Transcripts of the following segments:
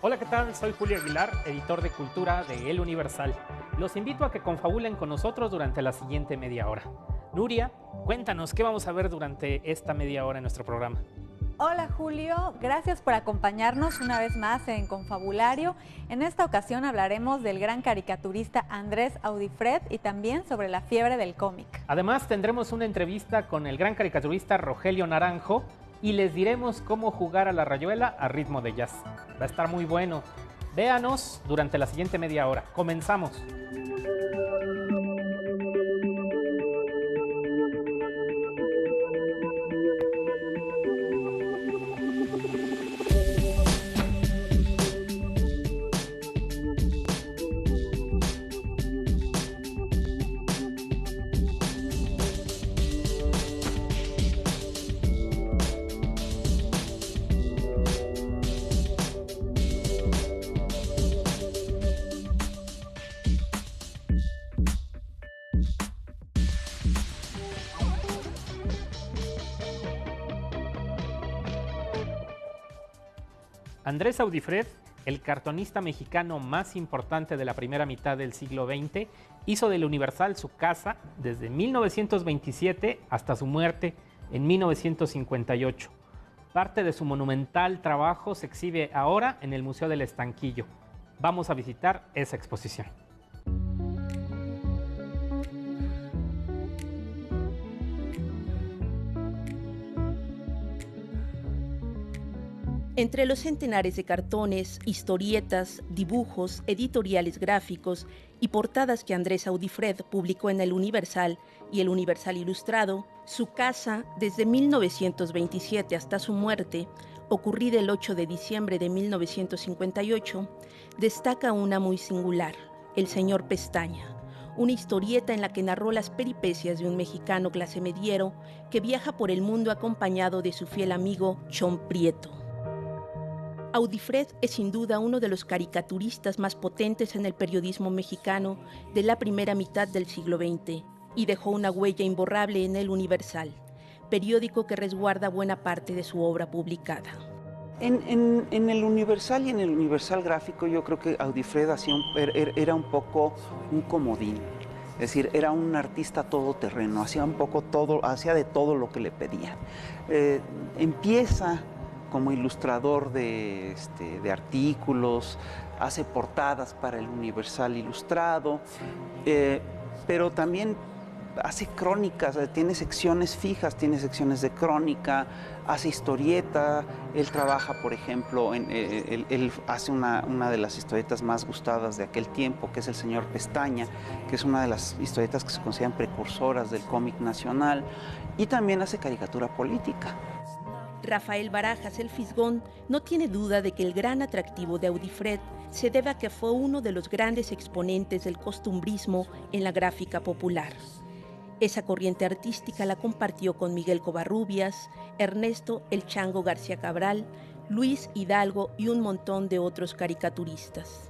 Hola, ¿qué tal? Soy Julio Aguilar, editor de Cultura de El Universal. Los invito a que confabulen con nosotros durante la siguiente media hora. Nuria, cuéntanos, ¿qué vamos a ver durante esta media hora en nuestro programa? Hola Julio, gracias por acompañarnos una vez más en Confabulario. En esta ocasión hablaremos del gran caricaturista Andrés Audifred y también sobre la fiebre del cómic. Además tendremos una entrevista con el gran caricaturista Rogelio Naranjo y les diremos cómo jugar a la rayuela a ritmo de jazz. Va a estar muy bueno. Véanos durante la siguiente media hora. Comenzamos. Andrés Audifred, el cartonista mexicano más importante de la primera mitad del siglo XX, hizo del Universal su casa desde 1927 hasta su muerte en 1958. Parte de su monumental trabajo se exhibe ahora en el Museo del Estanquillo. Vamos a visitar esa exposición. Entre los centenares de cartones, historietas, dibujos, editoriales gráficos y portadas que Andrés Audifred publicó en El Universal y El Universal Ilustrado, su casa, desde 1927 hasta su muerte, ocurrida el 8 de diciembre de 1958, destaca una muy singular, El Señor Pestaña, una historieta en la que narró las peripecias de un mexicano clase mediero que viaja por el mundo acompañado de su fiel amigo Chon Prieto. Audifred es sin duda uno de los caricaturistas más potentes en el periodismo mexicano de la primera mitad del siglo XX y dejó una huella imborrable en El Universal, periódico que resguarda buena parte de su obra publicada. En El Universal y en El Universal Gráfico yo creo que Audifred era un poco un comodín. Es decir, era un artista todoterreno, hacía de todo lo que le pedían. Empieza como ilustrador de artículos, hace portadas para El Universal Ilustrado, pero también hace crónicas, tiene secciones fijas, tiene secciones de crónica, hace historieta. Él trabaja, por ejemplo, él hace una de las historietas más gustadas de aquel tiempo, que es El Señor Pestaña, que es una de las historietas que se consideran precursoras del cómic nacional, y también hace caricatura política. Rafael Barajas, el Fisgón, no tiene duda de que el gran atractivo de Audifred se debe a que fue uno de los grandes exponentes del costumbrismo en la gráfica popular. Esa corriente artística la compartió con Miguel Covarrubias, Ernesto El Chango García Cabral, Luis Hidalgo y un montón de otros caricaturistas.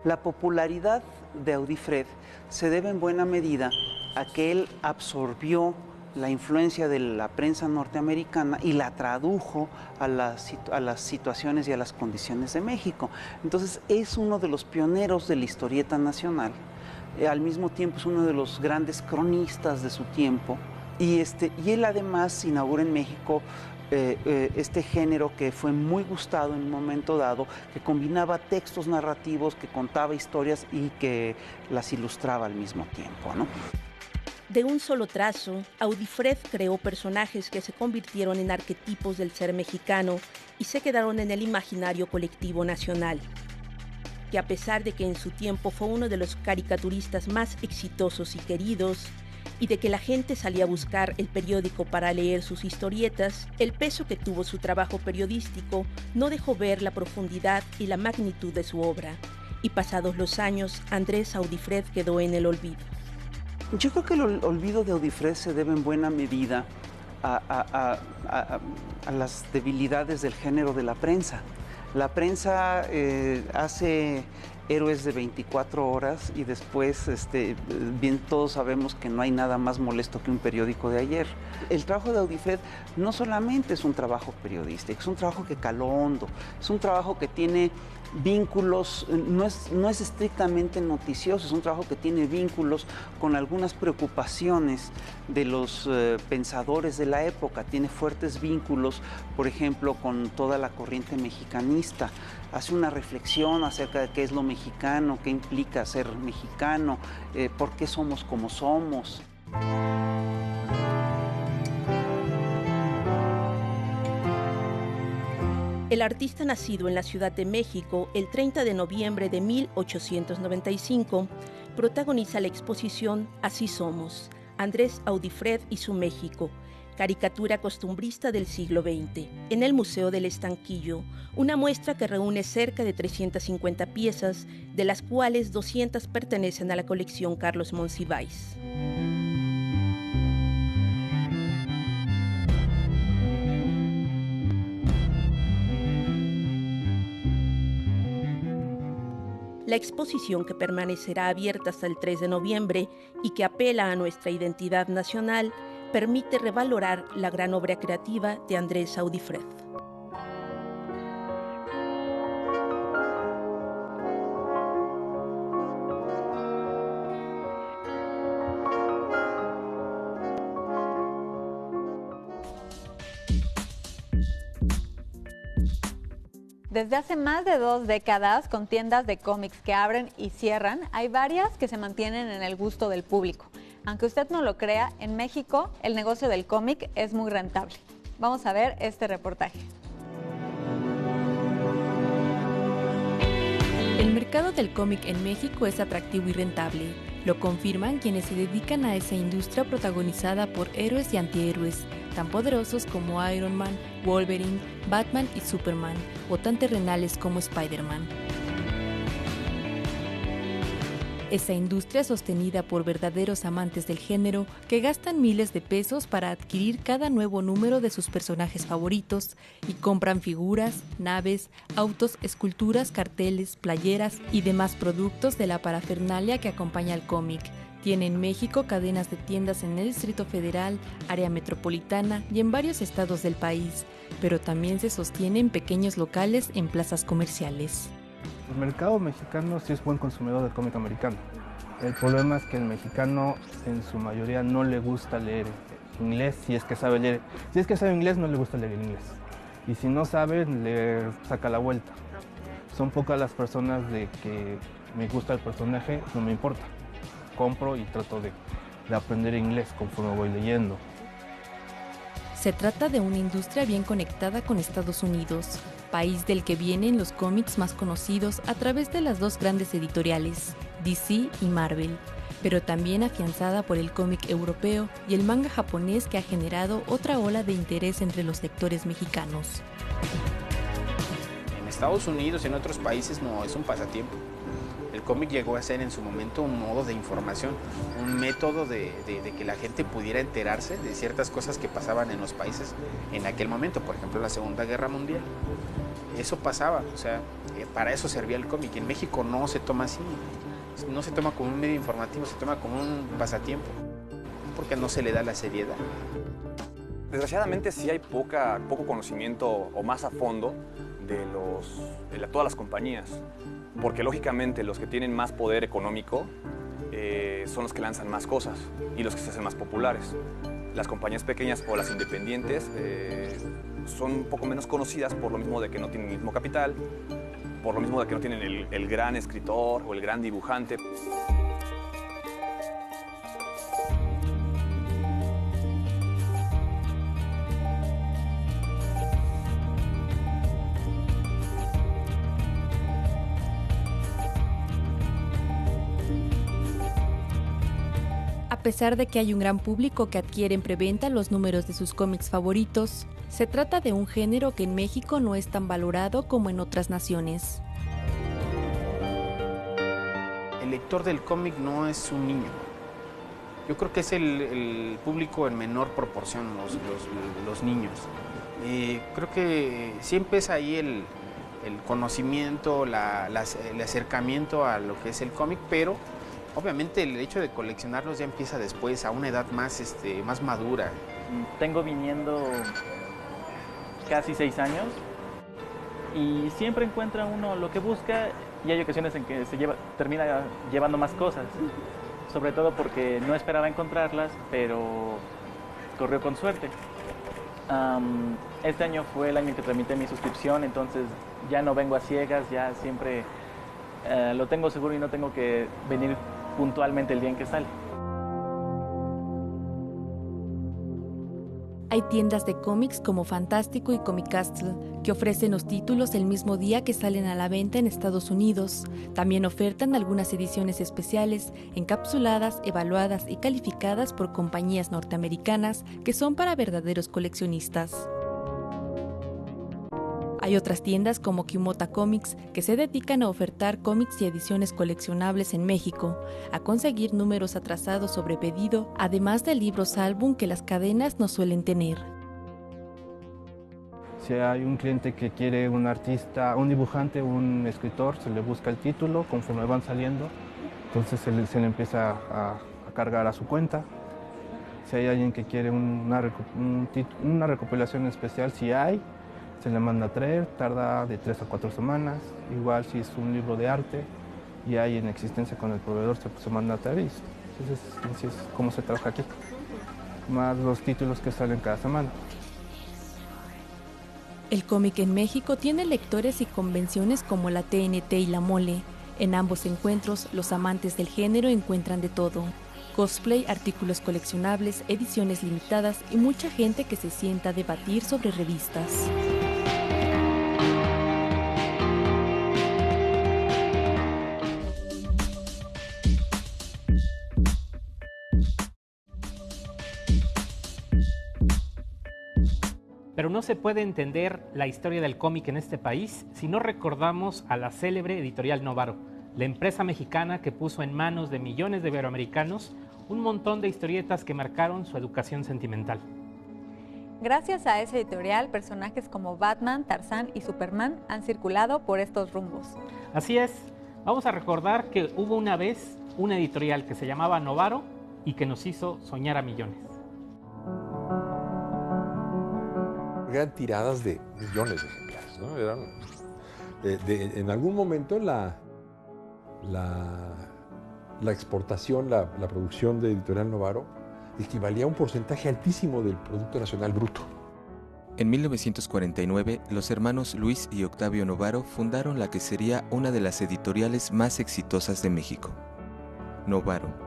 La popularidad de Audifred se debe en buena medida a que él absorbió la influencia de la prensa norteamericana y la tradujo a las situaciones y a las condiciones de México. Entonces es uno de los pioneros de la historieta nacional, al mismo tiempo es uno de los grandes cronistas de su tiempo, y él además inaugura en México este género que fue muy gustado en un momento dado, que combinaba textos narrativos, que contaba historias y que las ilustraba al mismo tiempo, ¿no? De un solo trazo, Audifred creó personajes que se convirtieron en arquetipos del ser mexicano y se quedaron en el imaginario colectivo nacional, que a pesar de que en su tiempo fue uno de los caricaturistas más exitosos y queridos, y de que la gente salía a buscar el periódico para leer sus historietas, el peso que tuvo su trabajo periodístico no dejó ver la profundidad y la magnitud de su obra, y pasados los años, Andrés Audifred quedó en el olvido. Yo creo que el olvido de Audifred se debe en buena medida a las debilidades del género de la prensa. La prensa hace héroes de 24 horas y después, bien todos sabemos que no hay nada más molesto que un periódico de ayer. El trabajo de Audifred no solamente es un trabajo periodístico, es un trabajo que caló hondo, es un trabajo que tiene vínculos, no es estrictamente noticioso, es un trabajo que tiene vínculos con algunas preocupaciones de los pensadores de la época, tiene fuertes vínculos, por ejemplo, con toda la corriente mexicanista. Hace una reflexión acerca de qué es lo mexicano, qué implica ser mexicano, por qué somos como somos. El artista nacido en la Ciudad de México el 30 de noviembre de 1895 protagoniza la exposición Así somos, Andrés Audifred y su México, caricatura costumbrista del siglo XX, en el Museo del Estanquillo, una muestra que reúne cerca de 350 piezas, de las cuales 200 pertenecen a la colección Carlos Monsiváis. La exposición, que permanecerá abierta hasta el 3 de noviembre y que apela a nuestra identidad nacional, permite revalorar la gran obra creativa de Andrés Audifred. Desde hace más de 2 décadas, con tiendas de cómics que abren y cierran, hay varias que se mantienen en el gusto del público. Aunque usted no lo crea, en México el negocio del cómic es muy rentable. Vamos a ver este reportaje. El mercado del cómic en México es atractivo y rentable. Lo confirman quienes se dedican a esa industria protagonizada por héroes y antihéroes, tan poderosos como Iron Man, Wolverine, Batman y Superman, o tan terrenales como Spider-Man. Esa industria es sostenida por verdaderos amantes del género que gastan miles de pesos para adquirir cada nuevo número de sus personajes favoritos y compran figuras, naves, autos, esculturas, carteles, playeras y demás productos de la parafernalia que acompaña al cómic. Tiene en México cadenas de tiendas en el Distrito Federal, área metropolitana y en varios estados del país, pero también se sostiene en pequeños locales en plazas comerciales. El mercado mexicano sí es buen consumidor de cómic americano. El problema es que el mexicano en su mayoría no le gusta leer inglés, si es que sabe leer. Si es que sabe inglés, no le gusta leer inglés. Y si no sabe, le saca la vuelta. Son pocas las personas de que me gusta el personaje, no me importa. Compro y trato de aprender inglés conforme voy leyendo. Se trata de una industria bien conectada con Estados Unidos, país del que vienen los cómics más conocidos a través de las dos grandes editoriales, DC y Marvel, pero también afianzada por el cómic europeo y el manga japonés, que ha generado otra ola de interés entre los lectores mexicanos. En Estados Unidos y en otros países no es un pasatiempo. El cómic llegó a ser en su momento un modo de información, un método de que la gente pudiera enterarse de ciertas cosas que pasaban en los países en aquel momento, por ejemplo la Segunda Guerra Mundial. Eso pasaba, o sea, para eso servía el cómic. En México no se toma así, no se toma como un medio informativo, se toma como un pasatiempo, porque no se le da la seriedad. Desgraciadamente sí hay poco conocimiento o más a fondo de todas las compañías, porque lógicamente los que tienen más poder económico son los que lanzan más cosas y los que se hacen más populares. Las compañías pequeñas o las independientes son un poco menos conocidas por lo mismo de que no tienen el mismo capital, por lo mismo de que no tienen el gran escritor o el gran dibujante. A pesar de que hay un gran público que adquiere en preventa los números de sus cómics favoritos, se trata de un género que en México no es tan valorado como en otras naciones. El lector del cómic no es un niño. Yo creo que es el público en menor proporción, los niños. Creo que siempre es ahí el conocimiento, el acercamiento a lo que es el cómic, pero obviamente el hecho de coleccionarlos ya empieza después, a una edad más madura. Tengo viniendo casi 6 años y siempre encuentra uno lo que busca, y hay ocasiones en que termina llevando más cosas, sobre todo porque no esperaba encontrarlas, pero corrió con suerte. Este año fue el año en que tramité mi suscripción, entonces ya no vengo a ciegas, ya siempre lo tengo seguro y no tengo que venir puntualmente el día en que sale. Hay tiendas de cómics como Fantástico y Comic Castle que ofrecen los títulos el mismo día que salen a la venta en Estados Unidos. También ofertan algunas ediciones especiales, encapsuladas, evaluadas y calificadas por compañías norteamericanas que son para verdaderos coleccionistas. Hay otras tiendas como Kimota Comics que se dedican a ofertar cómics y ediciones coleccionables en México, a conseguir números atrasados sobre pedido, además de libros álbum que las cadenas no suelen tener. Si hay un cliente que quiere un artista, un dibujante, un escritor, se le busca el título conforme van saliendo, entonces se le empieza a cargar a su cuenta. Si hay alguien que quiere una recopilación especial, si hay, se le manda a traer, tarda de 3 a 4 semanas. Igual si es un libro de arte y hay en existencia con el proveedor, se manda a traer. Entonces así es como se trabaja aquí, más los títulos que salen cada semana. El cómic en México tiene lectores y convenciones como la TNT y la Mole. En ambos encuentros, los amantes del género encuentran de todo: cosplay, artículos coleccionables, ediciones limitadas y mucha gente que se sienta a debatir sobre revistas. Pero no se puede entender la historia del cómic en este país si no recordamos a la célebre editorial Novaro, la empresa mexicana que puso en manos de millones de iberoamericanos un montón de historietas que marcaron su educación sentimental. Gracias a esa editorial, personajes como Batman, Tarzán y Superman han circulado por estos rumbos. Así es, vamos a recordar que hubo una vez una editorial que se llamaba Novaro y que nos hizo soñar a millones. Eran tiradas de millones de ejemplares, ¿no? En algún momento la exportación, la producción de Editorial Novaro equivalía a un porcentaje altísimo del Producto Nacional Bruto. En 1949, los hermanos Luis y Octavio Novaro fundaron la que sería una de las editoriales más exitosas de México, Novaro.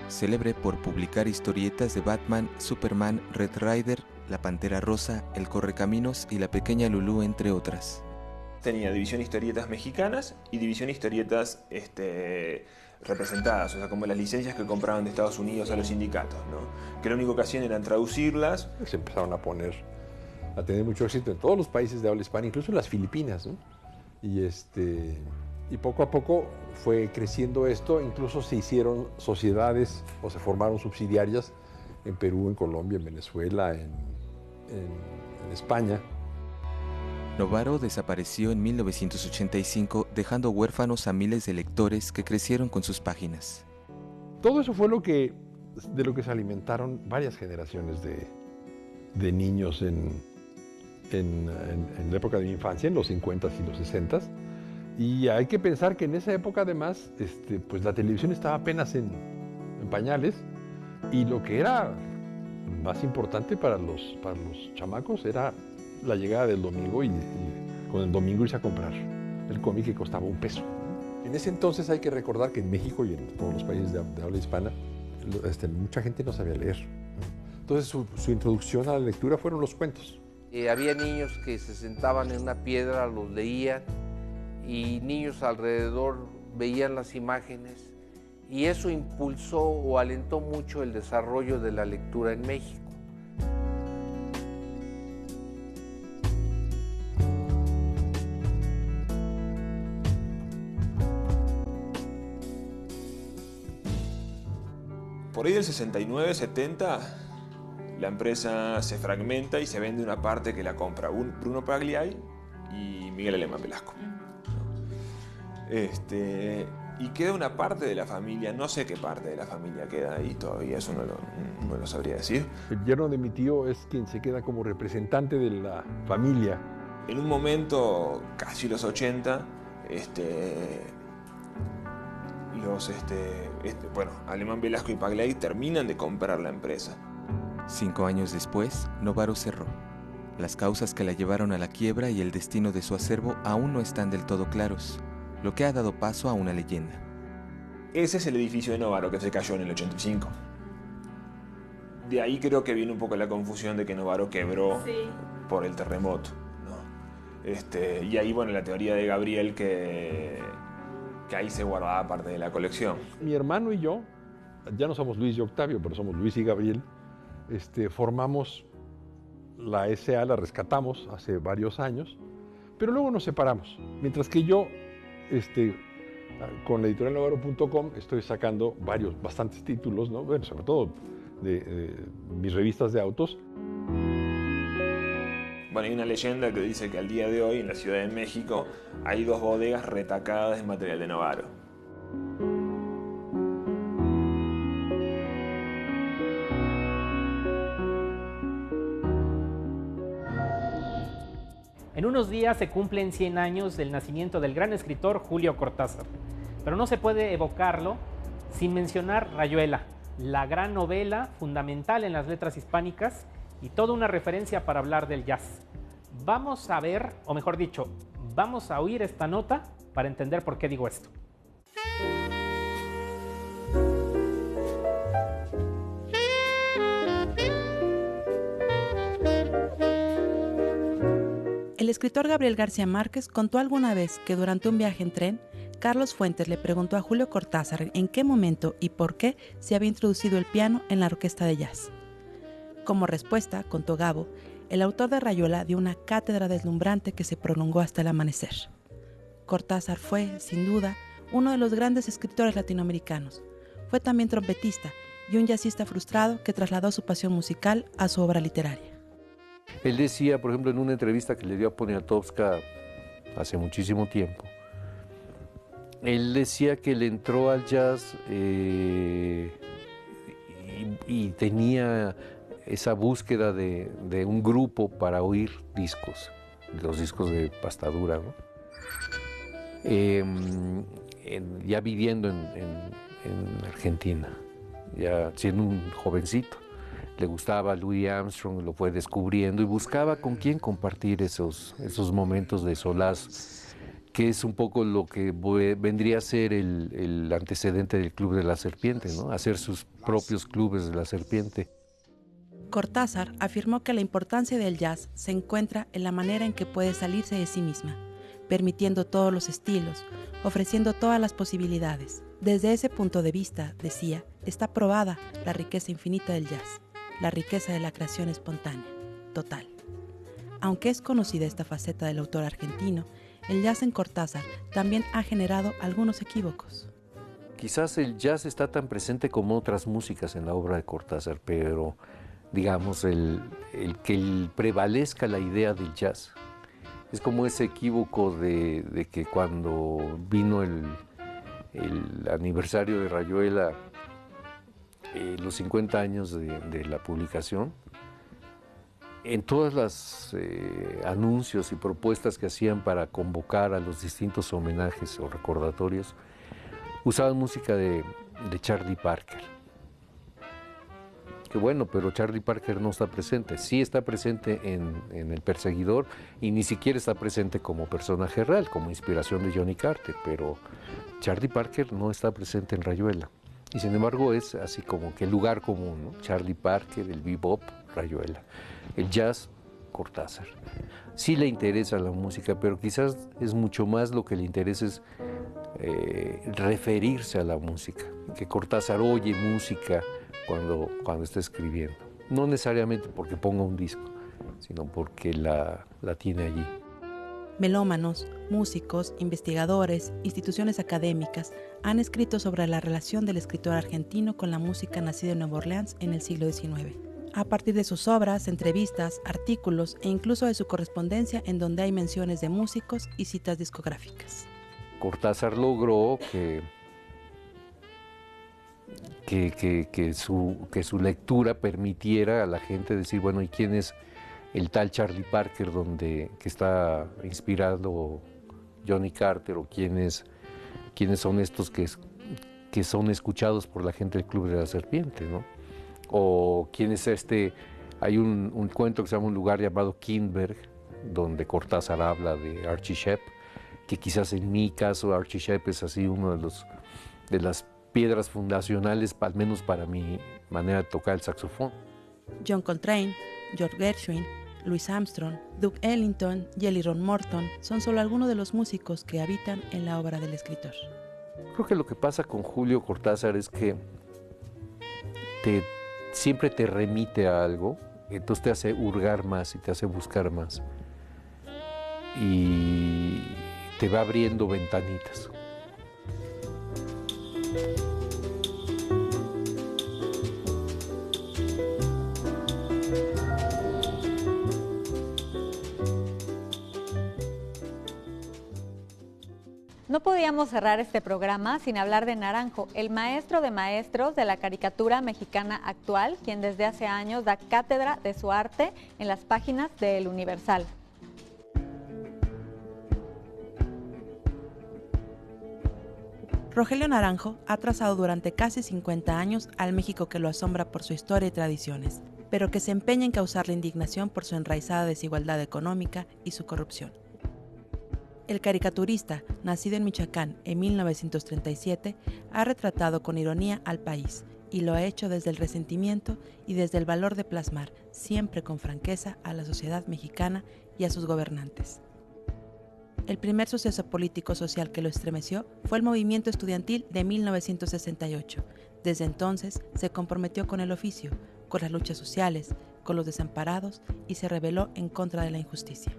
Célebre por publicar historietas de Batman, Superman, Red Ryder, La Pantera Rosa, El Correcaminos y La Pequeña Lulú, entre otras. Tenía división historietas mexicanas y división historietas representadas, o sea, como las licencias que compraban de Estados Unidos a los sindicatos, ¿no? Que la única ocasión era traducirlas. Se empezaron a tener mucho éxito en todos los países de habla hispana, incluso en las Filipinas, ¿no? Y poco a poco fue creciendo esto, incluso se hicieron sociedades o se formaron subsidiarias en Perú, en Colombia, en Venezuela, en España. Novaro desapareció en 1985, dejando huérfanos a miles de lectores que crecieron con sus páginas. Todo eso fue de lo que se alimentaron varias generaciones de niños en la época de mi infancia, en los 50s y los 60s. Y hay que pensar que en esa época, además, pues la televisión estaba apenas en pañales, y lo que era más importante para los chamacos era la llegada del domingo y con el domingo irse a comprar el cómic que costaba $1. En ese entonces hay que recordar que en México y en todos los países de habla hispana, mucha gente no sabía leer, ¿no? Entonces su introducción a la lectura fueron los cuentos. Había niños que se sentaban en una piedra, los leían, y niños alrededor veían las imágenes, y eso impulsó o alentó mucho el desarrollo de la lectura en México. Por ahí del 69, 70, la empresa se fragmenta y se vende una parte que la compra Bruno Pagliai y Miguel Alemán Velasco. Y queda una parte de la familia, no sé qué parte de la familia queda ahí todavía, eso no lo sabría decir. El yerno de mi tío es quien se queda como representante de la familia. En un momento, casi los 80, Alemán Velasco y Pagley terminan de comprar la empresa. 5 años después, Novaro cerró. Las causas que la llevaron a la quiebra y el destino de su acervo aún no están del todo claros, lo que ha dado paso a una leyenda. Ese es el edificio de Novaro que se cayó en el 85. De ahí creo que viene un poco la confusión de que Novaro quebró por el terremoto, ¿no? Y ahí, bueno, la teoría de Gabriel que ahí se guardaba parte de la colección. Mi hermano y yo, ya no somos Luis y Octavio, pero somos Luis y Gabriel, formamos la SA, la rescatamos hace varios años, pero luego nos separamos. Mientras que yo, con la editorial Novaro.com, estoy sacando bastantes títulos, ¿no? Bueno, sobre todo de mis revistas de autos. Bueno, hay una leyenda que dice que al día de hoy en la Ciudad de México hay 2 bodegas retacadas de material de Novaro. En unos días se cumplen 100 años del nacimiento del gran escritor Julio Cortázar, pero no se puede evocarlo sin mencionar Rayuela, la gran novela fundamental en las letras hispánicas y toda una referencia para hablar del jazz. Vamos a ver, o mejor dicho, vamos a oír esta nota para entender por qué digo esto. El escritor Gabriel García Márquez contó alguna vez que durante un viaje en tren, Carlos Fuentes le preguntó a Julio Cortázar en qué momento y por qué se había introducido el piano en la orquesta de jazz. Como respuesta, contó Gabo, el autor de Rayuela dio una cátedra deslumbrante que se prolongó hasta el amanecer. Cortázar fue, sin duda, uno de los grandes escritores latinoamericanos. Fue también trompetista y un jazzista frustrado que trasladó su pasión musical a su obra literaria. Él decía, por ejemplo, en una entrevista que le dio a Poniatowska hace muchísimo tiempo, él decía que le entró al jazz y tenía esa búsqueda de un grupo para oír discos, los discos de pastadura, ¿no? Ya viviendo en Argentina, ya siendo un jovencito. Le gustaba Louis Armstrong, lo fue descubriendo y buscaba con quién compartir esos momentos de solaz, que es un poco lo que vendría a ser el antecedente del Club de la Serpiente, ¿no? Hacer sus propios clubes de la Serpiente. Cortázar afirmó que la importancia del jazz se encuentra en la manera en que puede salirse de sí misma, permitiendo todos los estilos, ofreciendo todas las posibilidades. Desde ese punto de vista, decía, está probada la riqueza infinita del jazz, la riqueza de la creación espontánea, total. Aunque es conocida esta faceta del autor argentino, el jazz en Cortázar también ha generado algunos equívocos. Quizás el jazz está tan presente como otras músicas en la obra de Cortázar, pero digamos el que prevalezca la idea del jazz es como ese equívoco de que cuando vino el aniversario de Rayuela, los 50 años de la publicación, en todas las anuncios y propuestas que hacían para convocar a los distintos homenajes o recordatorios, usaban música de Charlie Parker. Que bueno, pero Charlie Parker no está presente. Sí está presente en El Perseguidor y ni siquiera está presente como personaje real, como inspiración de Johnny Carter, pero Charlie Parker no está presente en Rayuela. Y sin embargo es así como que el lugar común, ¿no? Charlie Parker, el bebop, Rayuela. El jazz, Cortázar. Sí le interesa la música, pero quizás es mucho más lo que le interesa es referirse a la música. Que Cortázar oye música cuando está escribiendo. No necesariamente porque ponga un disco, sino porque la tiene allí. Melómanos, músicos, investigadores, instituciones académicas han escrito sobre la relación del escritor argentino con la música nacida en Nueva Orleans en el siglo XIX. A partir de sus obras, entrevistas, artículos e incluso de su correspondencia en donde hay menciones de músicos y citas discográficas. Cortázar logró que que su lectura permitiera a la gente decir, bueno, ¿y quién es el tal Charlie Parker que está inspirado Johnny Carter, o quiénes son estos que son escuchados por la gente del Club de la Serpiente, ¿no? O quién es hay un cuento que se llama Un lugar llamado Kindberg, donde Cortázar habla de Archie Shepp, que quizás en mi caso Archie Shepp es así uno de las piedras fundacionales, al menos para mi manera de tocar el saxofón. John Coltrane, George Gershwin, Louis Armstrong, Duke Ellington y Eli Ron Morton son solo algunos de los músicos que habitan en la obra del escritor. Creo que lo que pasa con Julio Cortázar es que siempre te remite a algo, entonces te hace hurgar más y te hace buscar más. Y te va abriendo ventanitas. No podíamos cerrar este programa sin hablar de Naranjo, el maestro de maestros de la caricatura mexicana actual, quien desde hace años da cátedra de su arte en las páginas de El Universal. Rogelio Naranjo ha trazado durante casi 50 años al México que lo asombra por su historia y tradiciones, pero que se empeña en causarle indignación por su enraizada desigualdad económica y su corrupción. El caricaturista, nacido en Michoacán en 1937, ha retratado con ironía al país, y lo ha hecho desde el resentimiento y desde el valor de plasmar, siempre con franqueza, a la sociedad mexicana y a sus gobernantes. El primer suceso político-social que lo estremeció fue el movimiento estudiantil de 1968. Desde entonces se comprometió con el oficio, con las luchas sociales, con los desamparados, y se rebeló en contra de la injusticia.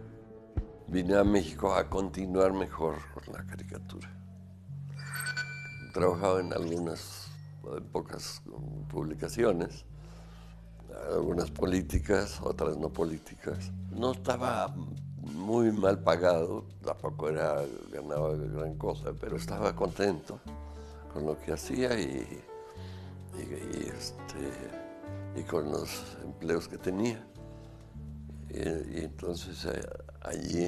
Vine a México a continuar mejor con la caricatura. He trabajado en pocas publicaciones, algunas políticas, otras no políticas. No estaba muy mal pagado, tampoco ganaba gran cosa, pero estaba contento con lo que hacía y con los empleos que tenía. Y entonces allí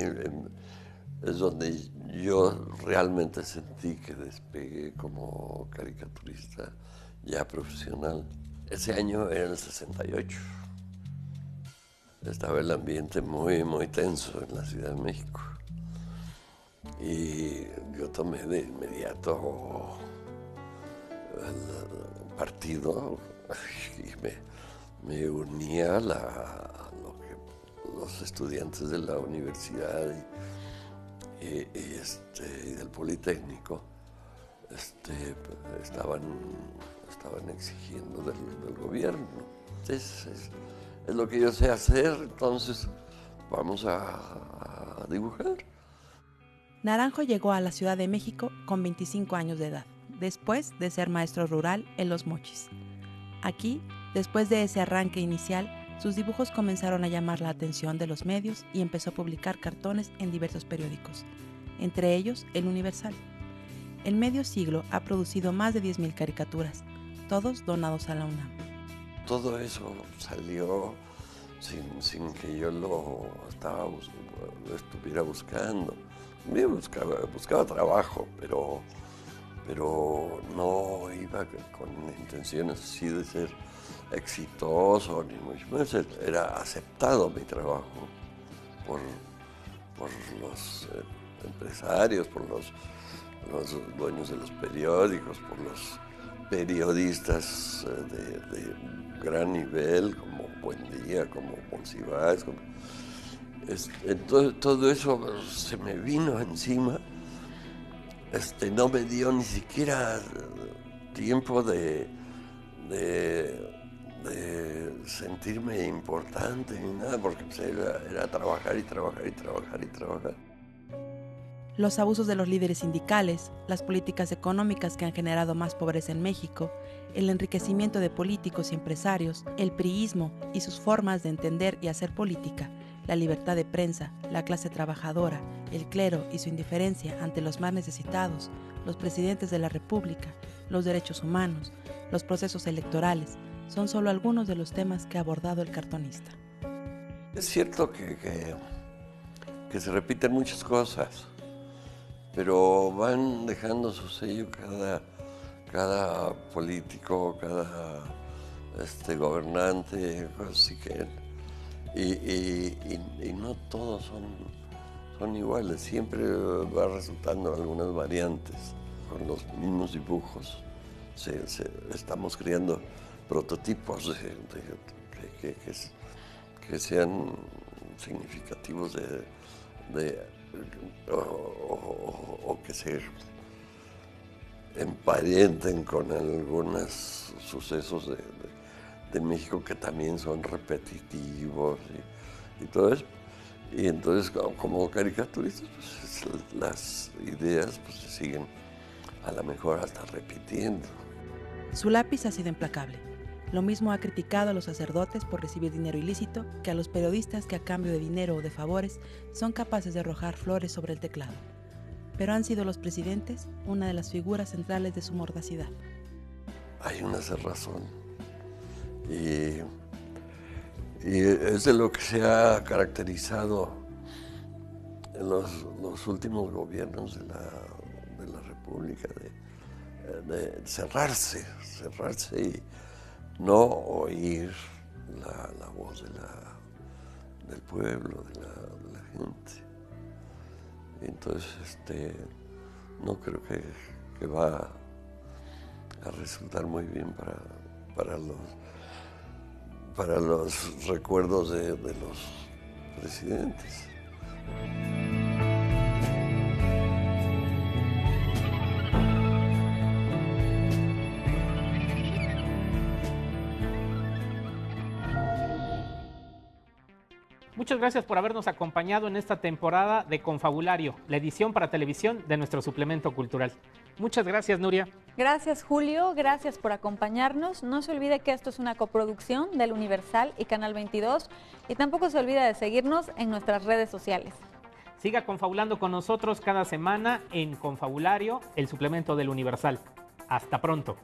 es donde yo realmente sentí que despegué como caricaturista ya profesional. Ese año era el 68. Estaba el ambiente muy, muy tenso en la Ciudad de México. Y yo tomé de inmediato el partido y me unía a los estudiantes de la universidad y del Politécnico estaban exigiendo del gobierno. Es lo que yo sé hacer, entonces vamos a dibujar. Naranjo llegó a la Ciudad de México con 25 años de edad, después de ser maestro rural en Los Mochis. Aquí, después de ese arranque inicial, sus dibujos comenzaron a llamar la atención de los medios y empezó a publicar cartones en diversos periódicos, entre ellos El Universal. En medio siglo ha producido más de 10,000 caricaturas, todos donados a la UNAM. Todo eso salió sin que yo lo estuviera buscando. Yo buscaba trabajo, pero no iba con intenciones así de ser exitoso, ni mucho menos. Era aceptado mi trabajo por los empresarios, por los dueños de los periódicos, por los periodistas de gran nivel, como Buen Día, como Monsiváis. Entonces, todo eso se me vino encima. No me dio ni siquiera tiempo de sentirme importante ni nada, porque era trabajar y trabajar y trabajar y trabajar. Los abusos de los líderes sindicales, las políticas económicas que han generado más pobreza en México, el enriquecimiento de políticos y empresarios, el priismo y sus formas de entender y hacer política, la libertad de prensa, la clase trabajadora, el clero y su indiferencia ante los más necesitados, los presidentes de la República, los derechos humanos, los procesos electorales, son solo algunos de los temas que ha abordado el cartonista. Es cierto que se repiten muchas cosas, pero van dejando su sello cada político, cada gobernante, así que y no todos son iguales, siempre va resultando algunas variantes. Con los mismos dibujos estamos creando prototipos que sean significativos o que se emparenten con algunos sucesos de México que también son repetitivos y todo eso. Y entonces, como caricaturistas, pues, las ideas pues, se siguen a lo mejor hasta repitiendo. Su lápiz ha sido implacable. Lo mismo ha criticado a los sacerdotes por recibir dinero ilícito que a los periodistas que a cambio de dinero o de favores son capaces de arrojar flores sobre el teclado. Pero han sido los presidentes una de las figuras centrales de su mordacidad. Hay una cerrazón y es de lo que se ha caracterizado en los últimos gobiernos de la República, de cerrarse y no oír la voz del pueblo, de la gente. Entonces, no creo que va a resultar muy bien para los recuerdos de los presidentes. Muchas gracias por habernos acompañado en esta temporada de Confabulario, la edición para televisión de nuestro suplemento cultural. Muchas gracias, Nuria. Gracias, Julio. Gracias por acompañarnos. No se olvide que esto es una coproducción del Universal y Canal 22. Y tampoco se olvide de seguirnos en nuestras redes sociales. Siga confabulando con nosotros cada semana en Confabulario, el suplemento del Universal. Hasta pronto.